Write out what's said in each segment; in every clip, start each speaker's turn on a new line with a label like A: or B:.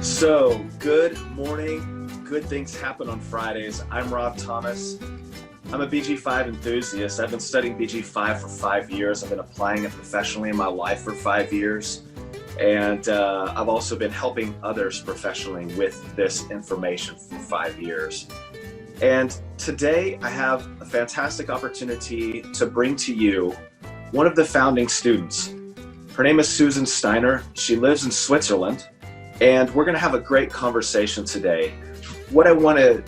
A: So, good morning. Good things happen on Fridays. I'm Rob Thomas. I'm a BG5 enthusiast. I've been studying BG5 for 5 years. I've been applying it professionally in my life for 5 years. And I've also been helping others professionally with this information for 5 years. And today I have a fantastic opportunity to bring to you one of the founding students. Her name is Susan Steiner. She lives in Switzerland. And we're going to have a great conversation today. What I want to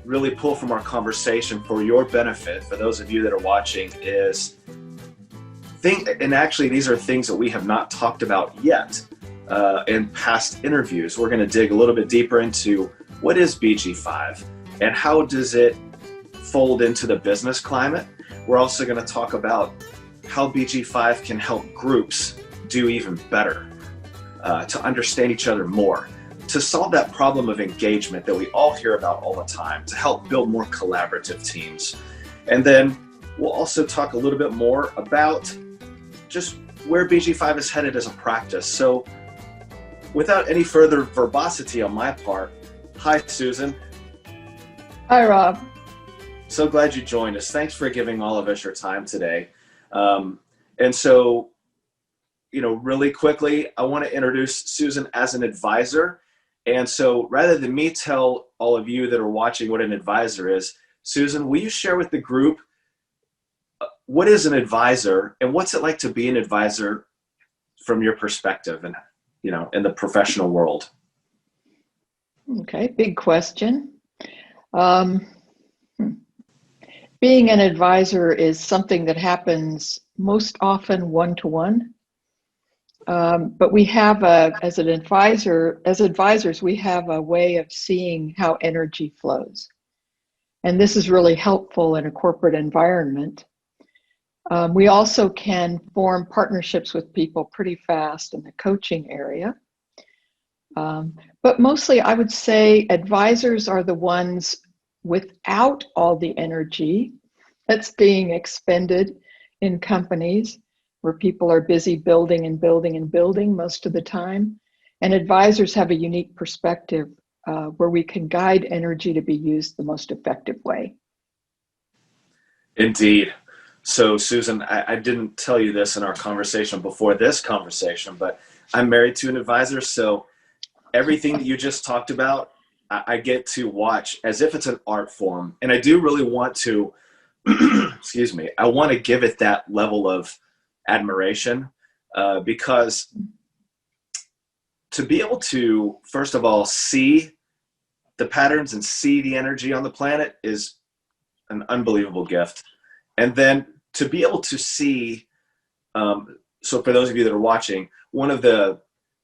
A: really pull from our conversation for your benefit, for those of you that are watching, is and actually these are things that we have not talked about yet in past interviews. We're going to dig a little bit deeper into what is BG5 and how does it fold into the business climate. We're also going to talk about how BG5 can help groups do even better. To understand each other more, to solve that problem of engagement that we all hear about all the time, to help build more collaborative teams. And then we'll also talk a little bit more about just where BG5 is headed as a practice. So without any further verbosity on my part, hi Susan.
B: Hi Rob.
A: So glad you joined us. Thanks for giving all of us your time today. And so, really quickly, I want to introduce Susan as an advisor. And so rather than me tell all of you that are watching what an advisor is, Susan, will you share with the group what is an advisor and what's it like to be an advisor from your perspective and, in the professional world?
B: Okay, big question. Being an advisor is something that happens most often one-to-one. But we have as advisors, we have a way of seeing how energy flows. And this is really helpful in a corporate environment. We also can form partnerships with people pretty fast in the coaching area. But mostly I would say advisors are the ones without all the energy that's being expended in companies, where people are busy building and building and building most of the time. And advisors have a unique perspective where we can guide energy to be used the most effective way.
A: Indeed. So Susan, I didn't tell you this in our conversation before this conversation, but I'm married to an advisor. So everything that you just talked about, I get to watch as if it's an art form. And I do really want to, excuse me, I want to give it that level of admiration because to be able to, first of all, see the patterns and see the energy on the planet is an unbelievable gift. And then to be able to see, so for those of you that are watching, one of the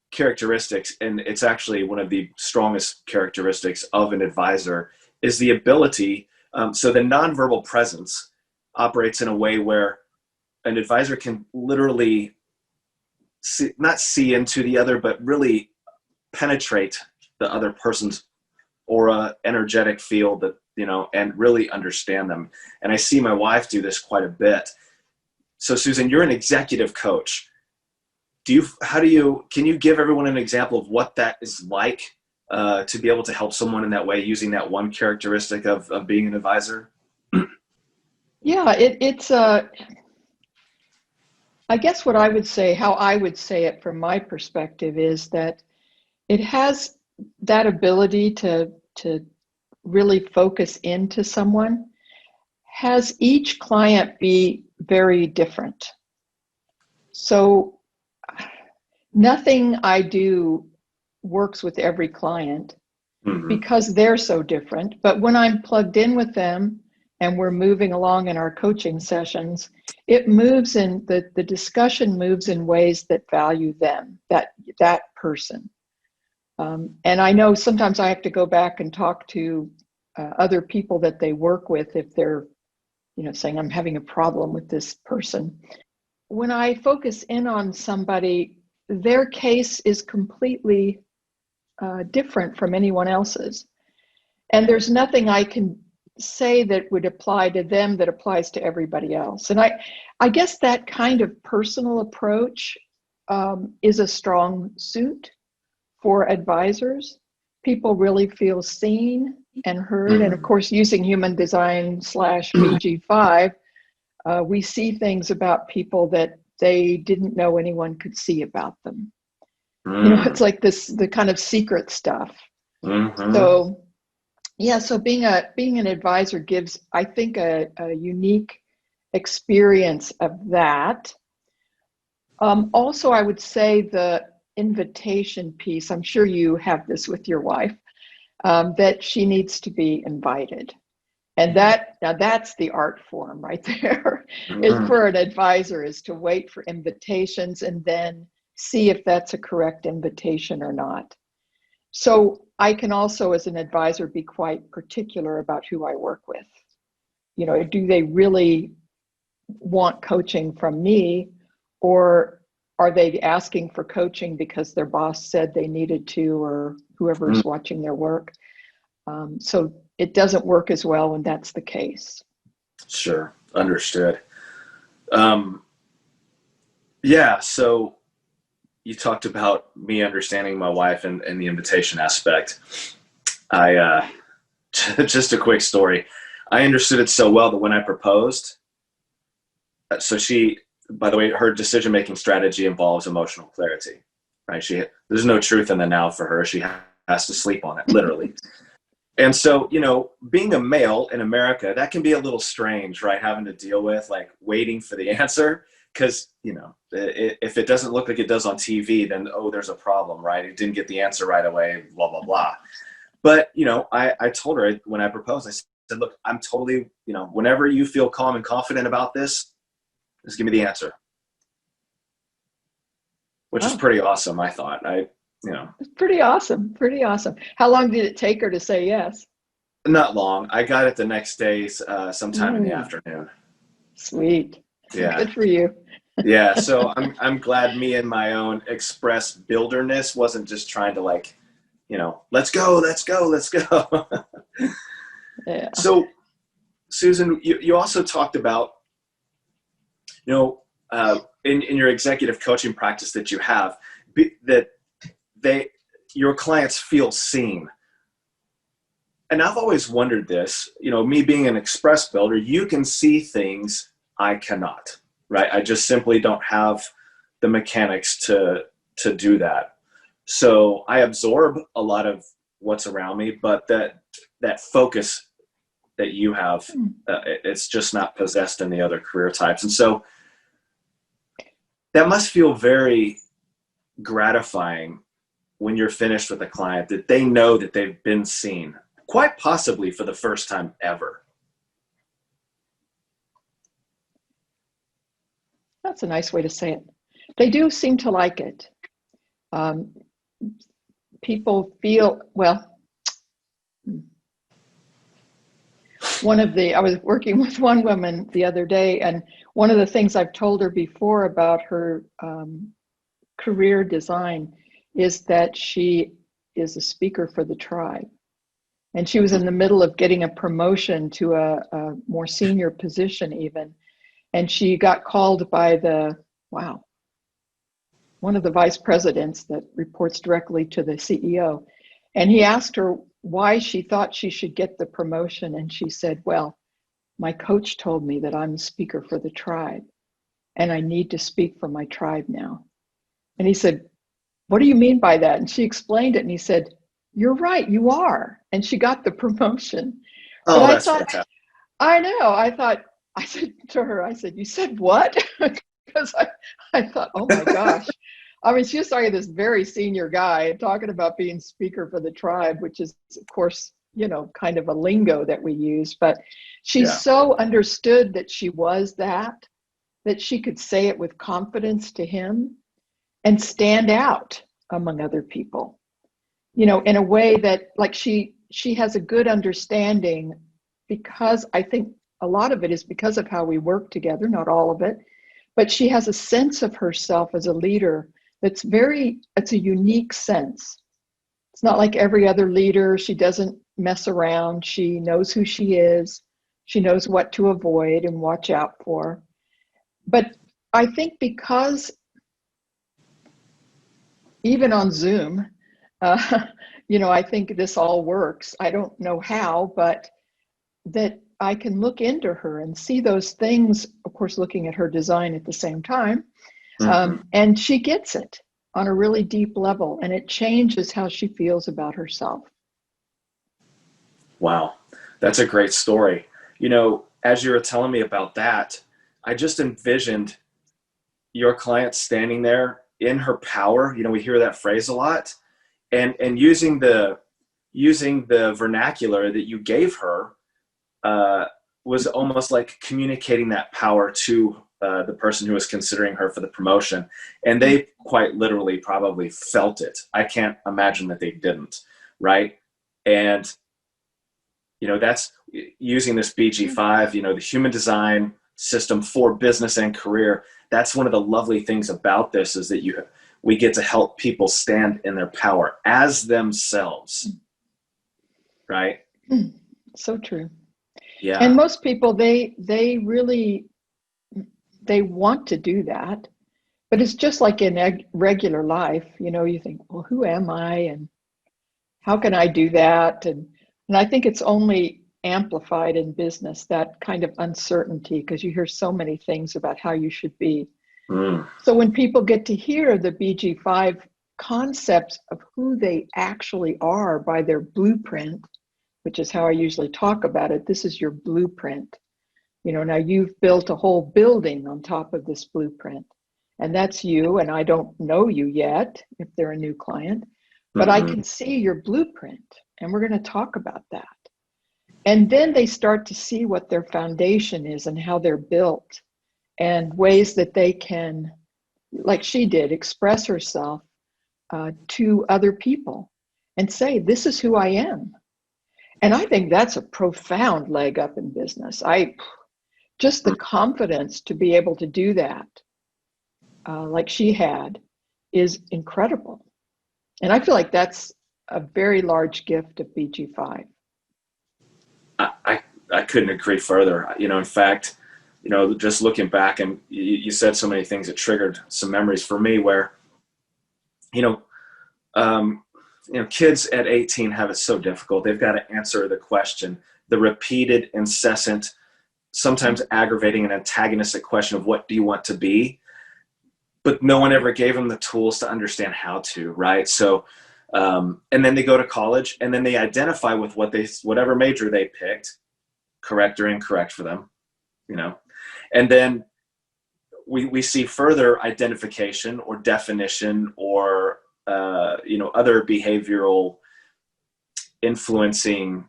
A: characteristics, and it's actually one of the strongest characteristics of an advisor, is the ability, so the nonverbal presence operates in a way where an advisor can literally not see into the other, but really penetrate the other person's aura, energetic field, that and really understand them. And I see my wife do this quite a bit. So Susan, you're an executive coach. Can you give everyone an example of what that is like to be able to help someone in that way using that one characteristic of being an advisor?
B: Yeah, it's I guess what I would say, how I would say it from my perspective, is that it has that ability to really focus into someone, has each client be very different. So nothing I do works with every client because they're so different. But when I'm plugged in with them and we're moving along in our coaching sessions, it moves in, the discussion moves in ways that value them, that person. And I know sometimes I have to go back and talk to other people that they work with if they're, saying I'm having a problem with this person. When I focus in on somebody, their case is completely different from anyone else's. And there's nothing I can say that would apply to them that applies to everybody else. And I guess that kind of personal approach is a strong suit for advisors, people really feel seen and heard. And of course, using human design slash BG5, we see things about people that they didn't know anyone could see about them. You know, it's like the kind of secret stuff. So yeah, so being an advisor gives, I think, a unique experience of that. Also, I would say the invitation piece, I'm sure you have this with your wife, that she needs to be invited. And now that's the art form right there, is for an advisor, is to wait for invitations and then see if that's a correct invitation or not. So I can also, as an advisor, be quite particular about who I work with. You know, do they really want coaching from me, or are they asking for coaching because their boss said they needed to, or whoever's watching their work? So it doesn't work as well when that's the case.
A: Sure. Understood. Yeah. So you talked about me understanding my wife and the invitation aspect. Just a quick story. I understood it so well that when I proposed, so she, by the way, her decision-making strategy involves emotional clarity, right? There's no truth in the now for her. She has to sleep on it, literally. And so, you know, being a male in America, that can be a little strange, right? Having to deal with like waiting for the answer, because, you know, if it doesn't look like it does on TV, then, oh, there's a problem, right? It didn't get the answer right away, blah, blah, blah. But, you know, I told her when I proposed, I said, look, I'm totally, you know, whenever you feel calm and confident about this, just give me the answer. Which is pretty awesome, I thought. It's
B: pretty awesome. Pretty awesome. How long did it take her to say yes?
A: Not long. I got it the next day, sometime in the afternoon.
B: Sweet.
A: Yeah.
B: Good for you.
A: Yeah. So I'm glad me and my own express builderness wasn't just trying to like, you know, let's go.
B: Yeah.
A: So, Susan, you also talked about, you know, in your executive coaching practice that you have, that your clients feel seen. And I've always wondered this, you know, me being an express builder, you can see things I cannot, right? I just simply don't have the mechanics to do that. So I absorb a lot of what's around me, but that focus that you have, it's just not possessed in the other career types. And so that must feel very gratifying when you're finished with a client, that they know that they've been seen, quite possibly for the first time ever.
B: That's a nice way to say it. They do seem to like it. People feel, well, I was working with one woman the other day, and one of the things I've told her before about her career design is that she is a speaker for the tribe. And she was in the middle of getting a promotion to a more senior position even. And she got called by one of the vice presidents that reports directly to the CEO. And he asked her why she thought she should get the promotion. And she said, well, my coach told me that I'm a speaker for the tribe, and I need to speak for my tribe now. And he said, what do you mean by that? And she explained it, and he said, you're right, you are. And she got the promotion.
A: Oh,
B: but
A: that's
B: fantastic. I know. I said to her, you said what? Because I thought, oh my gosh. I mean, she was talking to this very senior guy talking about being speaker for the tribe, which is, of course, you know, kind of a lingo that we use. But she so understood that she was that she could say it with confidence to him and stand out among other people, you know, in a way that, like, she has a good understanding, because I think a lot of it is because of how we work together, not all of it, but she has a sense of herself as a leader it's a unique sense. It's not like every other leader. She doesn't mess around. She knows who she is. She knows what to avoid and watch out for. But I think because even on Zoom, uh, I think this all works. I don't know how, but that I can look into her and see those things, of course, looking at her design at the same time.
A: Mhm.
B: And she gets it on a really deep level, and it changes how she feels about herself.
A: Wow, that's a great story. As you were telling me about that, I just envisioned your client standing there in her power. We hear that phrase a lot, and using the vernacular that you gave her, uh, was almost like communicating that power to the person who was considering her for the promotion. And they quite literally probably felt it. I can't imagine that they didn't, right? And, that's using this BG5, the human design system for business and career. That's one of the lovely things about this, is that we get to help people stand in their power as themselves, right?
B: So true. And
A: Yeah.
B: most people, they really, they want to do that, but it's just like in regular life, you think, well, who am I and how can I do that? And I think it's only amplified in business, that kind of uncertainty, because you hear so many things about how you should be.
A: Mm.
B: So when people get to hear the BG5 concepts of who they actually are by their blueprint, which is how I usually talk about it, this is your blueprint. Now you've built a whole building on top of this blueprint, and that's you. And I don't know you yet if they're a new client, but I
A: Mm-hmm.
B: can see your blueprint, and we're going to talk about that. And then they start to see what their foundation is and how they're built, and ways that they can, like she did, express herself to other people and say, this is who I am. And I think that's a profound leg up in business. Just the confidence to be able to do that, like she had, is incredible. And I feel like that's a very large gift of BG5.
A: I couldn't agree further. In fact, just looking back, and you said so many things that triggered some memories for me where, you know, um, kids at 18 have it so difficult. They've got to answer the question, the repeated, incessant, sometimes aggravating and antagonistic question of what do you want to be? But no one ever gave them the tools to understand how to, right? So, and then they go to college, and then they identify with whatever major they picked, correct or incorrect for them, and then we see further identification or definition or other behavioral influences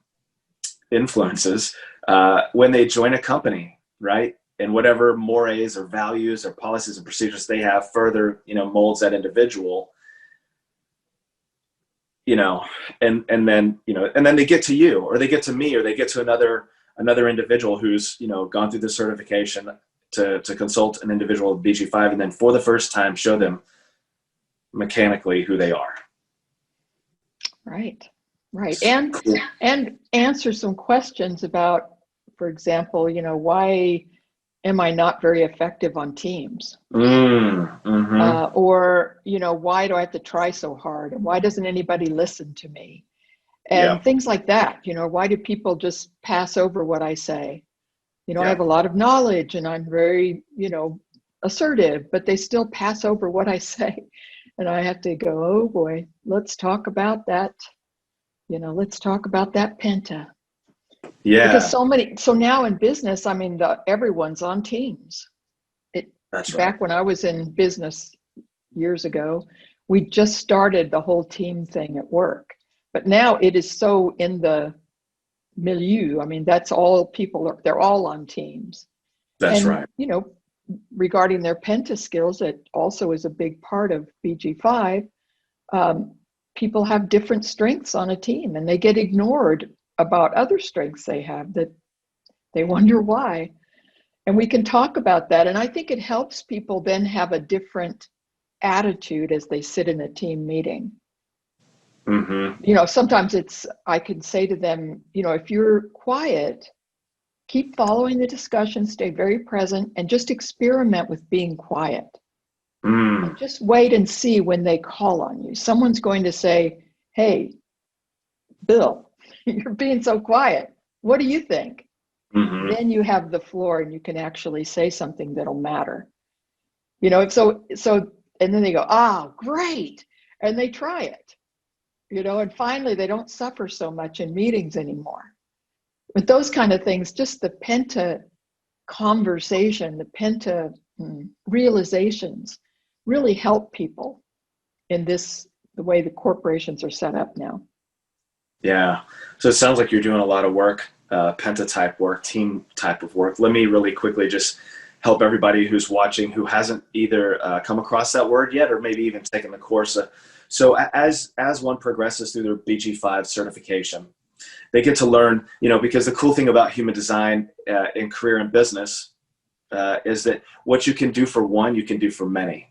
A: when they join a company, right? And whatever mores or values or policies and procedures they have further molds that individual, and then they get to you, or they get to me, or they get to another individual who's gone through the certification to consult an individual with BG5, and then for the first time show them mechanically who they are.
B: Right. And answer some questions about, for example, why am I not very effective on teams?
A: Mm-hmm.
B: Or why do I have to try so hard, and why doesn't anybody listen to me,
A: Yeah.
B: and things like that. Why do people just pass over what I say? I
A: Yeah.
B: have a lot of knowledge and I'm very assertive, but they still pass over what I say. And I have to go, oh boy, let's talk about that. Let's talk about that penta. Because
A: Yeah.
B: so now in business, I mean, everyone's on teams.
A: That's right.
B: Back when I was in business years ago, we just started the whole team thing at work. But now it is so in the milieu. I mean, that's all they're all on teams.
A: That's
B: And,
A: right.
B: regarding their penta skills, that also is a big part of BG5. People have different strengths on a team, and they get ignored about other strengths they have that they wonder why. And we can talk about that. And I think it helps people then have a different attitude as they sit in a team meeting.
A: Mm-hmm.
B: Sometimes I can say to them, if you're quiet, keep following the discussion, stay very present, and just experiment with being quiet. And just wait and see when they call on you. Someone's going to say, hey, Bill, you're being so quiet. What do you think?
A: Mm-hmm.
B: Then you have the floor and you can actually say something that'll matter. And then they go, ah, great. And they try it, and finally they don't suffer so much in meetings anymore. But those kind of things, just the penta conversation, the penta realizations really help people in the way the corporations are set up now.
A: Yeah. So it sounds like you're doing a lot of work, penta type work, team type of work. Let me really quickly just help everybody who's watching who hasn't either come across that word yet or maybe even taken the course. So as one progresses through their BG5 certification, they get to learn, because the cool thing about human design in career and business is that what you can do for one, you can do for many.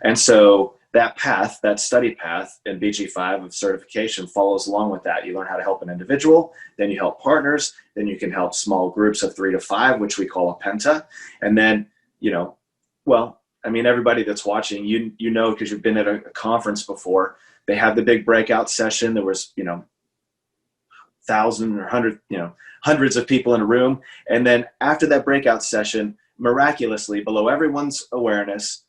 A: And so that path, that study path in BG5 of certification follows along with that. You learn how to help an individual, then you help partners, then you can help small groups of 3 to 5, which we call a penta. And then, everybody that's watching, because you've been at a conference before, they have the big breakout session. There was, 1,000 or 100, hundreds of people in a room. And then after that breakout session, miraculously, below everyone's awareness,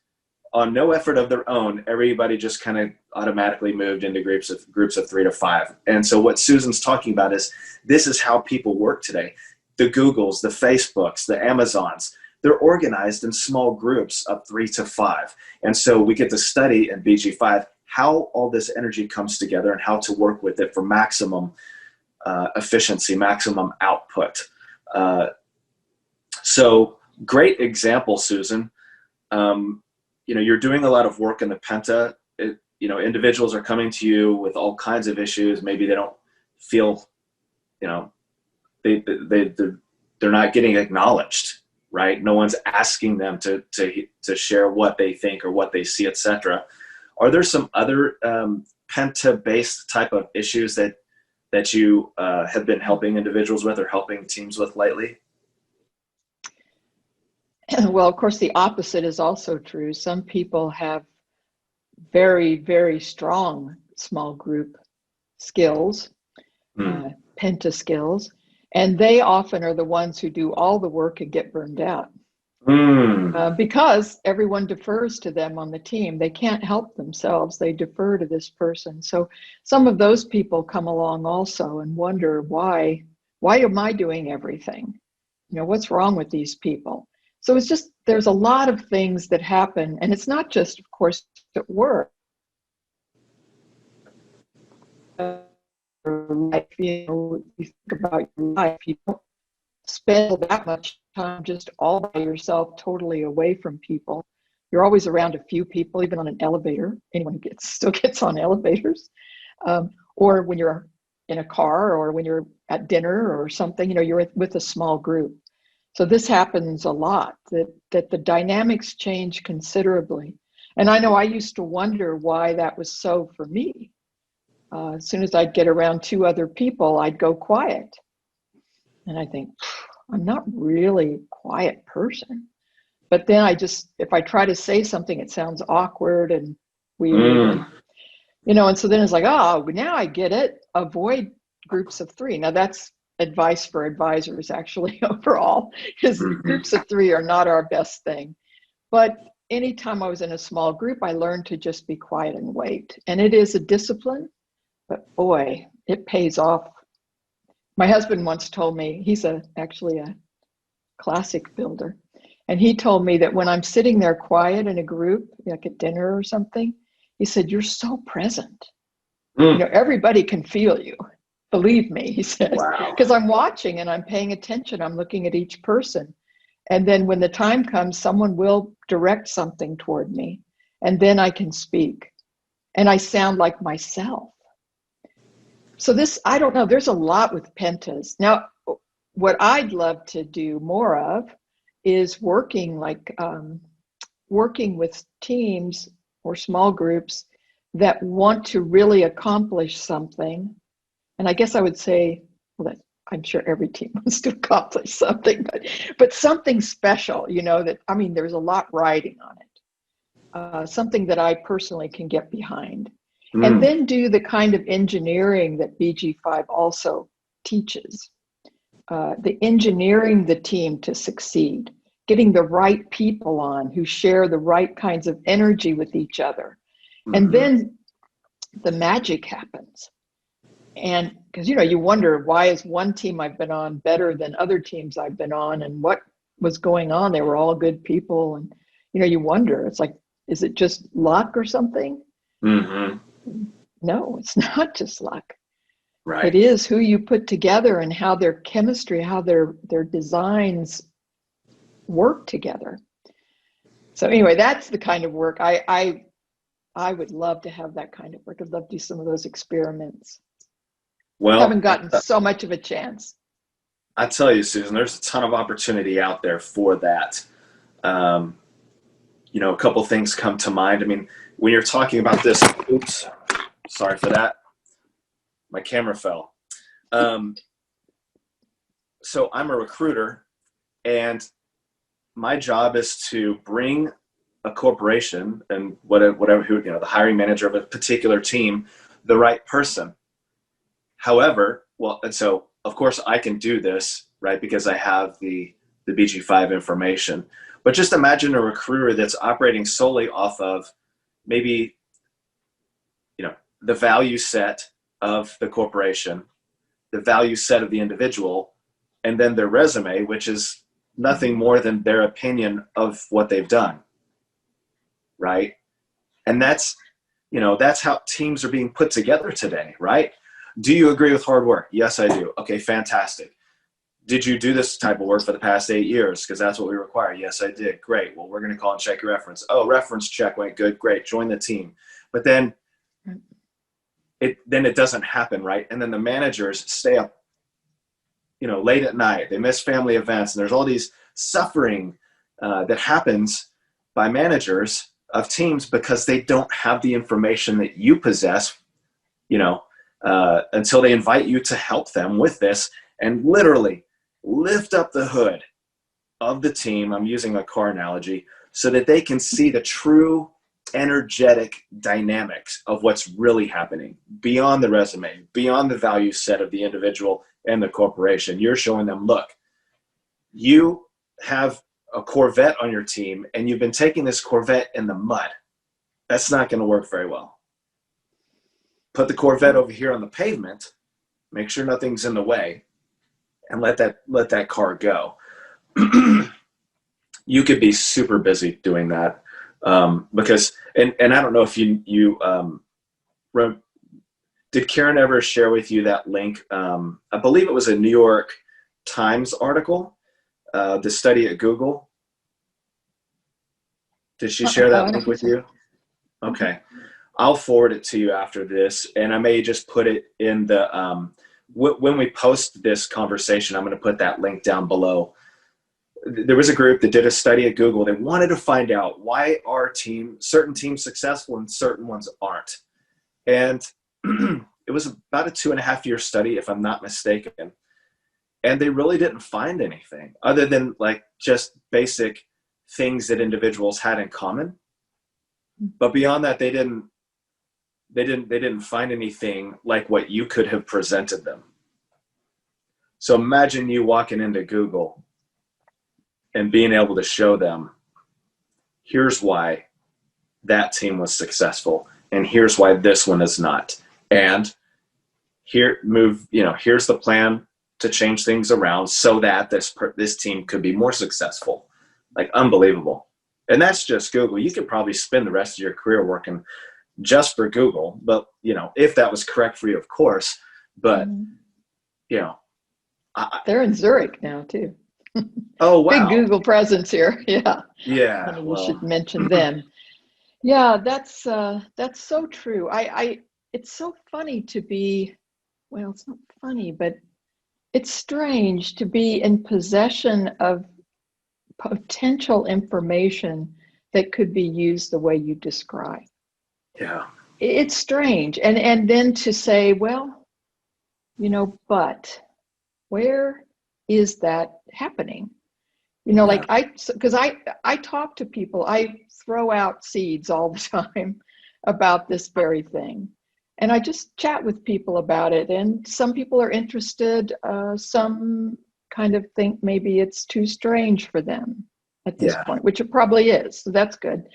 A: on no effort of their own, everybody just kind of automatically moved into groups of 3 to 5. And so what Susan's talking about is this is how people work today. The Googles, the Facebooks, the Amazons, they're organized in small groups of 3 to 5. And so we get to study in BG5 how all this energy comes together and how to work with it for maximum efficiency, maximum output. So great example, Susan. You're doing a lot of work in the penta. Individuals are coming to you with all kinds of issues. Maybe they don't feel, they're not getting acknowledged, right? No one's asking them to share what they think or what they see, etc. Are there some other penta-based type of issues that you have been helping individuals with or helping teams with lately?
B: Well, of course, the opposite is also true. Some people have very, very strong small group skills, penta skills, and they often are the ones who do all the work and get burned out because everyone defers to them on the team. They can't help themselves. They defer to this person. So some of those people come along also and wonder, why am I doing everything? What's wrong with these people? So it's just, there's a lot of things that happen, and it's not just, of course, at work. You think about your life, you don't spend that much time just all by yourself, totally away from people. You're always around a few people, even on an elevator. Anyone who still gets on elevators, or when you're in a car, or when you're at dinner or something, you're with a small group. So this happens a lot, that the dynamics change considerably. And I know I used to wonder why that was so for me. As soon as I'd get around 2 other people, I'd go quiet. And I think, I'm not really a quiet person. But then if I try to say something, it sounds awkward and weird. And so then it's like, oh, now I get it. Avoid groups of 3. Now that's advice for advisors actually overall, because groups of 3 are not our best thing. But anytime I was in a small group, I learned to just be quiet and wait. And it is a discipline, but boy, it pays off. My husband once told me, he's actually a classic builder, and he told me that when I'm sitting there quiet in a group, like at dinner or something, he said, you're so present. Everybody can feel you. Believe me, he says, because I'm watching and I'm paying attention. I'm looking at each person. And then when the time comes, someone will direct something toward me, and then I can speak. And I sound like myself. So I don't know, there's a lot with pentas. Now, what I'd love to do more of is working with teams or small groups that want to really accomplish something. And I guess I would say, well, I'm sure every team wants to accomplish something, but something special, there's a lot riding on it. Something that I personally can get behind. and
A: Mm.
B: then do the kind of engineering that BG5 also teaches. The engineering the team to succeed, getting the right people on who share the right kinds of energy with each other. And
A: Mm-hmm.
B: then the magic happens. And because, you wonder, why is one team I've been on better than other teams I've been on, and what was going on? They were all good people. And, you wonder, it's like, is it just luck or something?
A: Mm-hmm.
B: No, it's not just luck. It
A: Right.
B: is who you put together and how their chemistry, how their designs work together. So anyway, that's the kind of work I would love to have. That kind of work. I'd love to do some of those experiments. Haven't
A: Well,
B: gotten so much of a chance.
A: I tell you, Susan, there's a ton of opportunity out there for that. Um, a couple things come to mind. I mean, when you're talking about this, oops, sorry for that. My camera fell. Um, so I'm a recruiter, and my job is to bring a corporation and whatever who the hiring manager of a particular team, the right person. However, and so of course I can do this, right, because I have the BG5 information. But just imagine a recruiter that's operating solely off of maybe the value set of the corporation, the value set of the individual, and then their resume, which is nothing more than their opinion of what they've done, right? And that's how teams are being put together today, right? Do you agree with hard work? Yes, I do. Okay, fantastic. Did you do this type of work for the past 8 years? Because that's what we require. Yes, I did. Great. Well, we're going to call and check your reference. Oh, reference check went good. Great. Join the team. But then it doesn't happen, right? And then the managers stay up, late at night. They miss family events, and there's all these suffering that happens by managers of teams because they don't have the information that you possess, until they invite you to help them with this and literally lift up the hood of the team. I'm using a car analogy so that they can see the true energetic dynamics of what's really happening beyond the resume, beyond the value set of the individual and the corporation. You're showing them, look, you have a Corvette on your team and you've been taking this Corvette in the mud. That's not going to work very well. Put the Corvette over here on the pavement, make sure nothing's in the way, and let that car go. You could be super busy doing that because I don't know if you did Karen ever share with you that link? I believe it was a New York Times article, the study at Google. Did she share
B: I
A: that
B: don't
A: link
B: think
A: with
B: so.
A: you? Okay. I'll forward it to you after this, and I may just put it in the when we post this conversation, I'm going to put that link down below. There was a group that did a study at Google. They wanted to find out why are certain teams successful and certain ones aren't. And it was about a 2.5-year study, if I'm not mistaken. And they really didn't find anything other than like just basic things that individuals had in common. But beyond that, they didn't find anything like what you could have presented them. So imagine you walking into Google and being able to show them, here's why that team was successful, and here's why this one is not. And here's the plan to change things around so that this team could be more successful. Like, unbelievable. And that's just Google. You could probably spend the rest of your career working just for Google, but if that was correct for you, of course. But
B: they're in Zurich now too.
A: Oh wow,
B: big Google presence here. Yeah.
A: Yeah,
B: Funny
A: well,
B: you should mention them. Yeah, that's so true. It's so funny to be, well, it's not funny, but it's strange to be in possession of potential information that could be used the way you describe.
A: yeah,
B: It's strange. And then to say, well, but where is that happening?
A: yeah.
B: Because I talk to people, I throw out seeds all the time about this very thing. And I just chat with people about it. And some people are interested. Some kind of think maybe it's too strange for them at this
A: Yeah.
B: point, which it probably is. So that's good.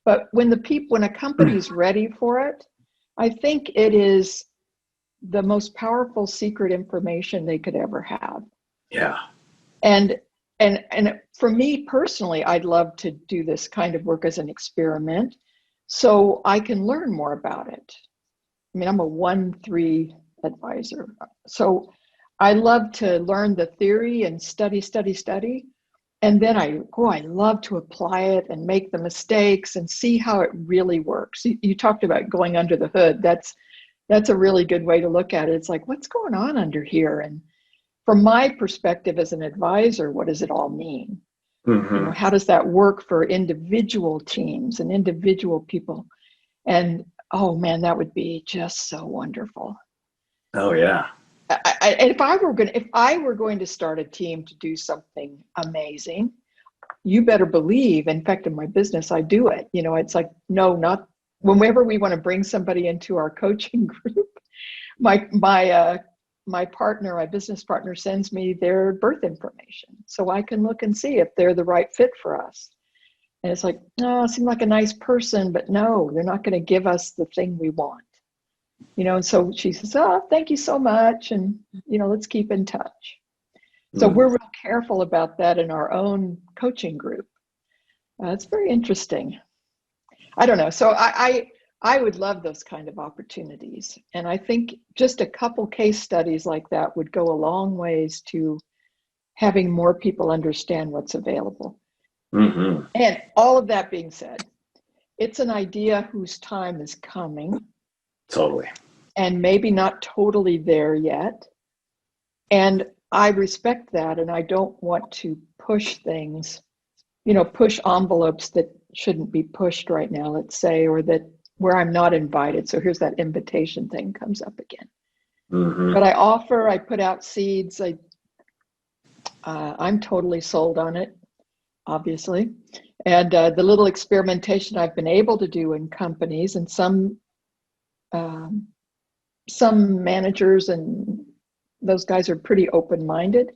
B: But when a company's ready for it, I think it is the most powerful secret information they could ever have.
A: Yeah.
B: And for me personally, I'd love to do this kind of work as an experiment so I can learn more about it. I mean, I'm a 1-3 advisor. So I love to learn the theory and study. And then I love to apply it and make the mistakes and see how it really works. You talked about going under the hood. That's a really good way to look at it. It's like, what's going on under here? And from my perspective as an advisor, what does it all mean?
A: Mm-hmm.
B: How does that work for individual teams and individual people? And oh man, that would be just so wonderful.
A: Oh yeah.
B: If I were going to start a team to do something amazing, you better believe, in fact, in my business, I do it. It's like, no, not whenever we want to bring somebody into our coaching group, my partner, my business partner sends me their birth information so I can look and see if they're the right fit for us. And it's like, no, it seemed like a nice person, but no, they're not going to give us the thing we want. And so she says, oh, thank you so much. And, let's keep in touch. So we're real careful about that in our own coaching group. It's very interesting. I don't know. So I would love those kind of opportunities. And I think just a couple case studies like that would go a long ways to having more people understand what's available.
A: Mm-hmm.
B: And all of that being said, it's an idea whose time is coming.
A: Totally.
B: And maybe not totally there yet. And I respect that. And I don't want to push things, push envelopes that shouldn't be pushed right now, let's say, or that where I'm not invited. So here's that invitation thing comes up again.
A: Mm-hmm.
B: But I put out seeds. I'm totally sold on it, obviously. And the little experimentation I've been able to do in companies, and some managers and those guys are pretty open-minded.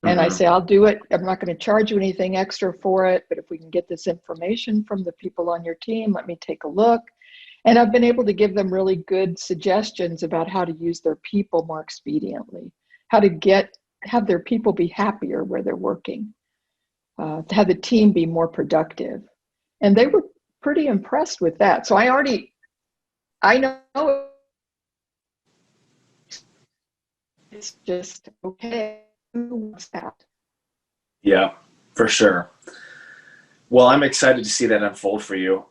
B: And I say, I'll do it. I'm not going to charge you anything extra for it, but if we can get this information from the people on your team, let me take a look. And I've been able to give them really good suggestions about how to use their people more expediently, how to have their people be happier where they're working, to have the team be more productive. And they were pretty impressed with that. So I know it's just okay. Who wants that?
A: Yeah, for sure. Well, I'm excited to see that unfold for you.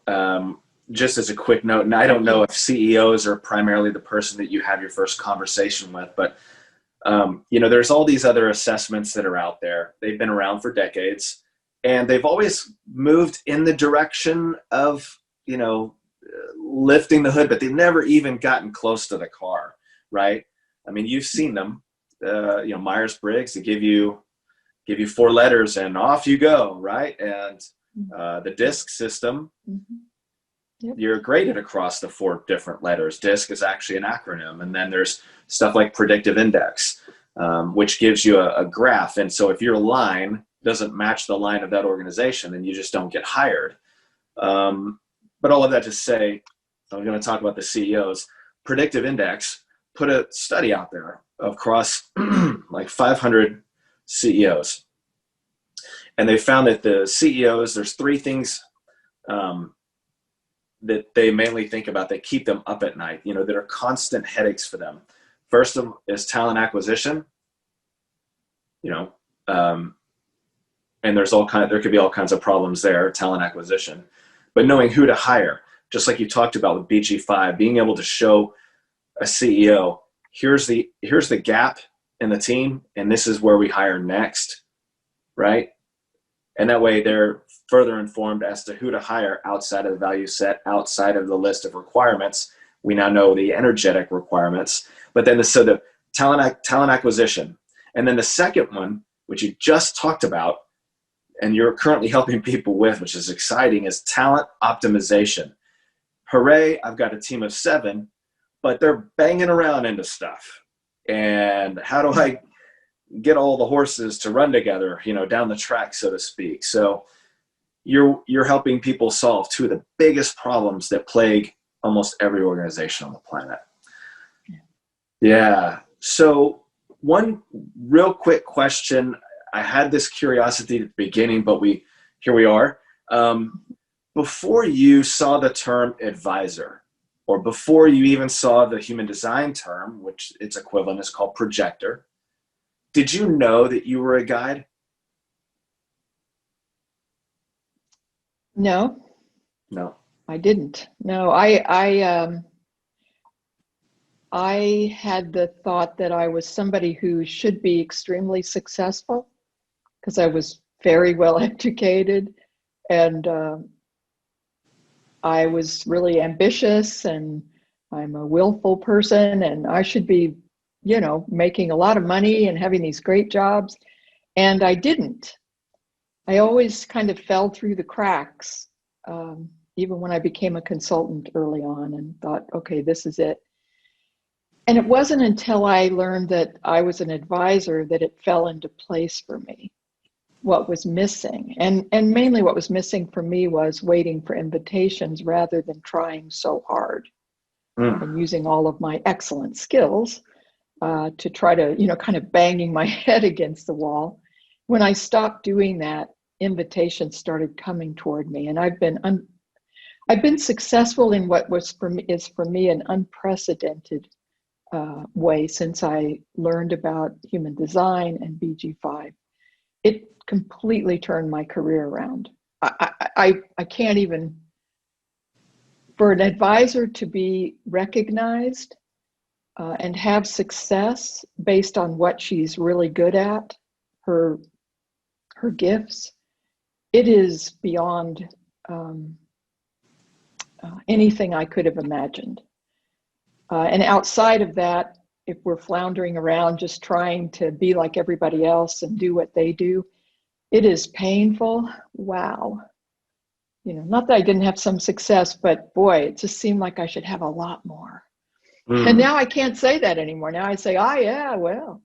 A: Just as a quick note, and I don't know if CEOs are primarily the person that you have your first conversation with, but there's all these other assessments that are out there. They've been around for decades, and they've always moved in the direction of, lifting the hood, but they've never even gotten close to the car, right? I mean, you've seen them, Myers-Briggs, to give you 4 letters and off you go, right? And the DISC system,
B: Yep.
A: you're graded across the 4 different letters. DISC is actually an acronym. And then there's stuff like predictive index, which gives you a graph. And so if your line doesn't match the line of that organization, then you just don't get hired. But all of that to say, I'm going to talk about the CEOs. Predictive index put a study out there across like 500 CEOs. And they found that the CEOs, there's 3 things that they mainly think about that keep them up at night, that are constant headaches for them. First of is talent acquisition, and there could be all kinds of problems there, talent acquisition, but knowing who to hire, just like you talked about with BG5, being able to show a CEO, here's the gap in the team, and this is where we hire next, right? And that way they're further informed as to who to hire outside of the value set, outside of the list of requirements. We now know the energetic requirements, but then the talent acquisition. And then the second one, which you just talked about, and you're currently helping people with, which is exciting, is talent optimization. Hooray, I've got a team of 7, but they're banging around into stuff. And how do I get all the horses to run together, down the track, so to speak? So you're helping people solve two of the biggest problems that plague almost every organization on the planet. Yeah. So one real quick question. I had this curiosity at the beginning, but here we are. Before you saw the term advisor, or before you even saw the human design term, which its equivalent is called projector, did you know that you were a guide?
B: No,
A: No.
B: I didn't. No, I had the thought that I was somebody who should be extremely successful because I was very well educated, and I was really ambitious, and I'm a willful person, and I should be, making a lot of money and having these great jobs. And I didn't. I always kind of fell through the cracks, even when I became a consultant early on and thought, okay, this is it. And it wasn't until I learned that I was an advisor that it fell into place for me, what was missing. And mainly what was missing for me was waiting for invitations rather than trying so hard and using all of my excellent skills to try to, kind of banging my head against the wall. When I stopped doing that, invitations started coming toward me. And I've been successful in what is for me an unprecedented way since I learned about human design and BG5. It completely turned my career around. I can't even, for an advisor to be recognized and have success based on what she's really good at, her gifts, it is beyond anything I could have imagined. And outside of that, if we're floundering around just trying to be like everybody else and do what they do, it is painful. Wow. Not that I didn't have some success, but boy, it just seemed like I should have a lot more. And now I can't say that anymore. Now I say, yeah, well,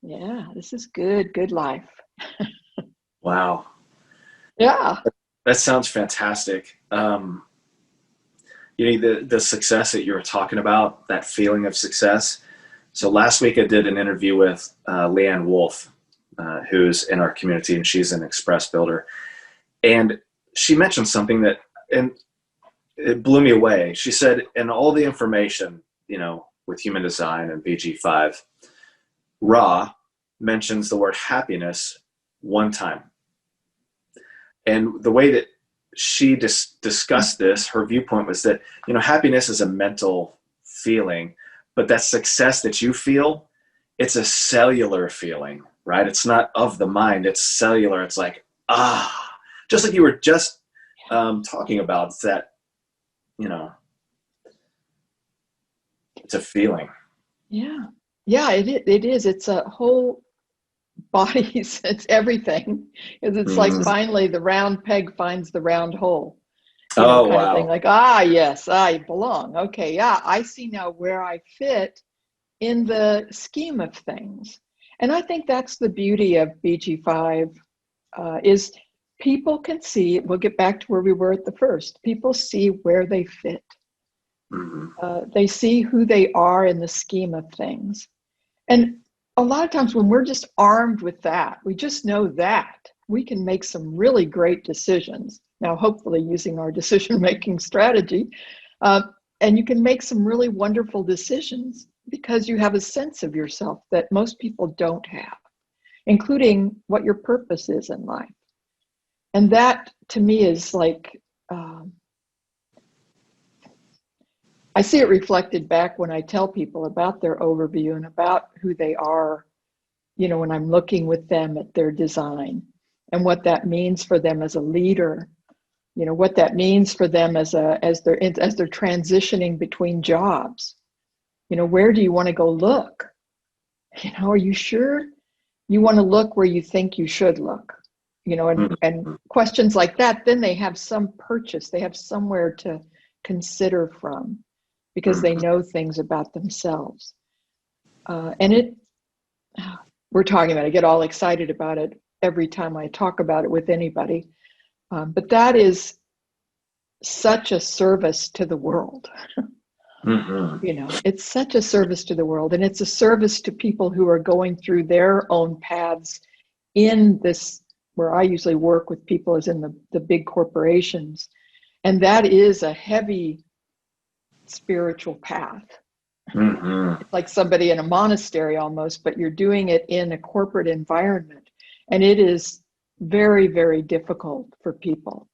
B: yeah, this is good life.
A: Wow.
B: Yeah.
A: That sounds fantastic. The success that you were talking about, that feeling of success. So last week I did an interview with Leanne Wolf, who's in our community, and she's an express builder. And she mentioned something and it blew me away. She said, in all the information, with human design and BG5, Ra mentions the word happiness one time. And the way that she discussed this, her viewpoint was that, happiness is a mental feeling, but that success that you feel, it's a cellular feeling, right? It's not of the mind, it's cellular. It's like, just like you were just talking about, that, it's a feeling.
B: Yeah. Yeah, it is. It's a whole body. It's everything. It's like finally the round peg finds the round hole. Kind of thing. Like, yes, I belong. Okay, yeah, I see now where I fit in the scheme of things. And I think that's the beauty of BG5 is people can see, we'll get back to where we were at the first, people see where they fit. They see who they are in the scheme of things. And a lot of times when we're just armed with that, we just know that, we can make some really great decisions. Now, hopefully using our decision-making strategy, and you can make some really wonderful decisions because you have a sense of yourself that most people don't have, including what your purpose is in life. And that, to me, is like, I see it reflected back when I tell people about their overview and about who they are, when I'm looking with them at their design and what that means for them as a leader, what that means for them as they're transitioning between jobs. Where do you want to go look? Are you sure you want to look where you think you should look? And questions like that, then they have some purchase, they have somewhere to consider from. because they know things about themselves. And we're talking about it, I get all excited about it every time I talk about it with anybody. But that is such a service to the world. You know, it's such a service to the world, and it's a service to people who are going through their own paths in this, where I usually work with people is in the big corporations. And that is a heavy spiritual path. It's like somebody in a monastery almost, but you're doing it in a corporate environment. And it is very, very difficult for people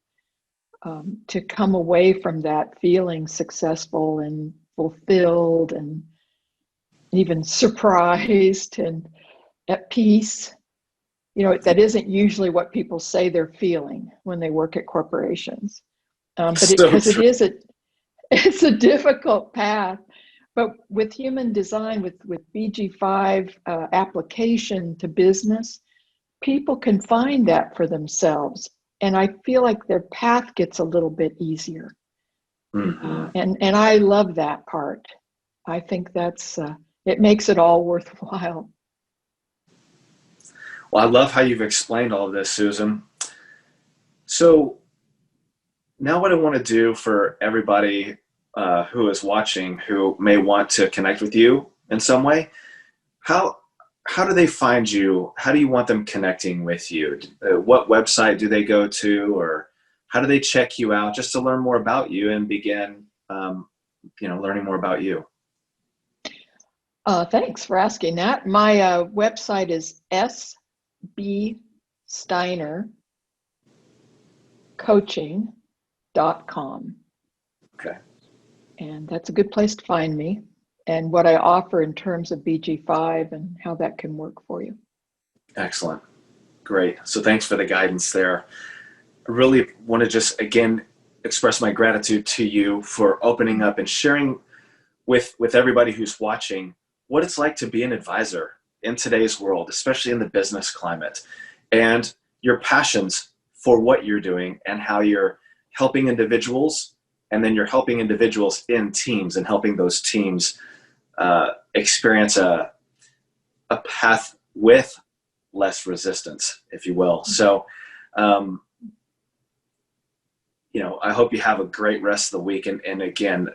B: to come away from that feeling successful and fulfilled and even surprised and at peace. You know, that isn't usually what people say they're feeling when they work at corporations. Because it's a difficult path. But with human design, with BG5 application to business, people can find that for themselves. And I feel like their path gets a little bit easier. And I love that part. I think that's, it makes it all worthwhile.
A: Well, I love how you've explained all of this, Susan. So now what I want to do for everybody who is watching, who may want to connect with you in some way, how do they find you? How do you want them connecting with you? What website do they go to, or how do they check you out just to learn more about you and begin, learning more about you?
B: Thanks for asking that. My website is sbsteinercoaching.com.
A: Okay.
B: And that's a good place to find me and what I offer in terms of BG5 and how that can work for you.
A: Excellent. Great. So thanks for the guidance there. I really want to just, again, express my gratitude to you for opening up and sharing with everybody who's watching what it's like to be an advisor in today's world, especially in the business climate, and your passions for what you're doing and how you're helping individuals. And then you're helping individuals in teams and helping those teams experience a path with less resistance, if you will. So, I hope you have a great rest of the week. And again,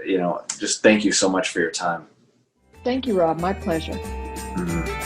A: just thank you so much for your time.
B: Thank you, Rob. My pleasure.
A: Mm-hmm.